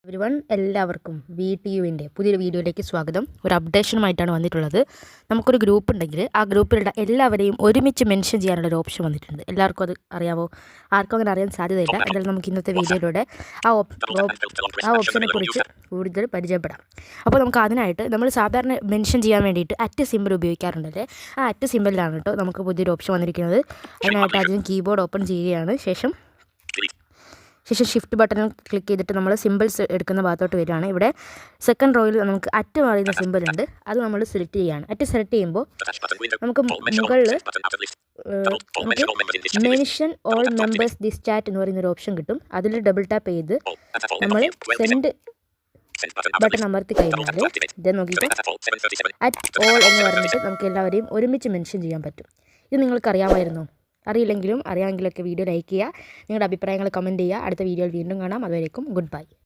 Everyone എല്ലാവർക്കും VTUവിൻ്റെ പുതിയൊരു വീഡിയോയിലേക്ക് സ്വാഗതം. ഒരു അപ്ഡേഷനുമായിട്ടാണ് വന്നിട്ടുള്ളത്. നമുക്കൊരു ഗ്രൂപ്പ് ഉണ്ടെങ്കിൽ ആ ഗ്രൂപ്പിലുള്ള എല്ലാവരെയും ഒരുമിച്ച് മെൻഷൻ ചെയ്യാനുള്ളൊരു ഓപ്ഷൻ വന്നിട്ടുണ്ട്. എല്ലാവർക്കും അത് അറിയാമോ? ആർക്കും അങ്ങനെ അറിയാൻ സാധ്യതയില്ല. എന്തായാലും നമുക്ക് ഇന്നത്തെ വീഡിയോയിലൂടെ ആ ഓപ്ഷനെ കുറിച്ച് കൂടുതൽ പരിചയപ്പെടാം. അപ്പോൾ നമുക്ക് അതിനായിട്ട് നമ്മൾ സാധാരണ മെൻഷൻ ചെയ്യാൻ വേണ്ടിയിട്ട് അറ്റ് സിമ്പിൾ ഉപയോഗിക്കാറുണ്ടല്ലേ, ആ അറ്റ് സിമ്പിളിലാണ് കേട്ടോ നമുക്ക് പുതിയൊരു ഓപ്ഷൻ വന്നിരിക്കുന്നത്. അതിനായിട്ട് ആദ്യം കീബോർഡ് ഓപ്പൺ ചെയ്യുകയാണ്. ശേഷം ഷിഫ്റ്റ് ബട്ടൺ ക്ലിക്ക് ചെയ്തിട്ട് നമ്മൾ സിമ്പിൾസ് എടുക്കുന്ന ഭാഗത്തോട്ട് വരികയാണ്. ഇവിടെ സെക്കൻഡ് റോയിൽ നമുക്ക് അറ്റ് പറയുന്ന സിമ്പിൾ ഉണ്ട്, അത് നമ്മൾ സെലക്ട് ചെയ്യുകയാണ്. അറ്റ് സെലക്ട് ചെയ്യുമ്പോൾ നമുക്ക് മുകളിൽ mention all members this chat എന്ന് പറയുന്നൊരു ഓപ്ഷൻ കിട്ടും. അതിൽ ഡബിൾ ടാപ്പ് ചെയ്ത് നമ്മൾ സെൻഡ് ബട്ടൺ അമർത്തി കഴിഞ്ഞാൽ ഇത് നോക്കിയിട്ട് അറ്റ് ഓൾ എന്ന് പറഞ്ഞിട്ട് നമുക്ക് എല്ലാവരെയും ഒരുമിച്ച് മെൻഷൻ ചെയ്യാൻ പറ്റും. ഇത് നിങ്ങൾക്ക് അറിയാമായിരുന്നോ? അറിയില്ലെങ്കിലും അറിയാമെങ്കിലൊക്കെ വീഡിയോ ലൈക്ക് ചെയ്യുക, നിങ്ങളുടെ അഭിപ്രായങ്ങൾ കമൻറ്റ് ചെയ്യുക. അടുത്ത വീഡിയോയിൽ വീണ്ടും കാണാം. അതുവരേക്കും ഗുഡ് ബൈ.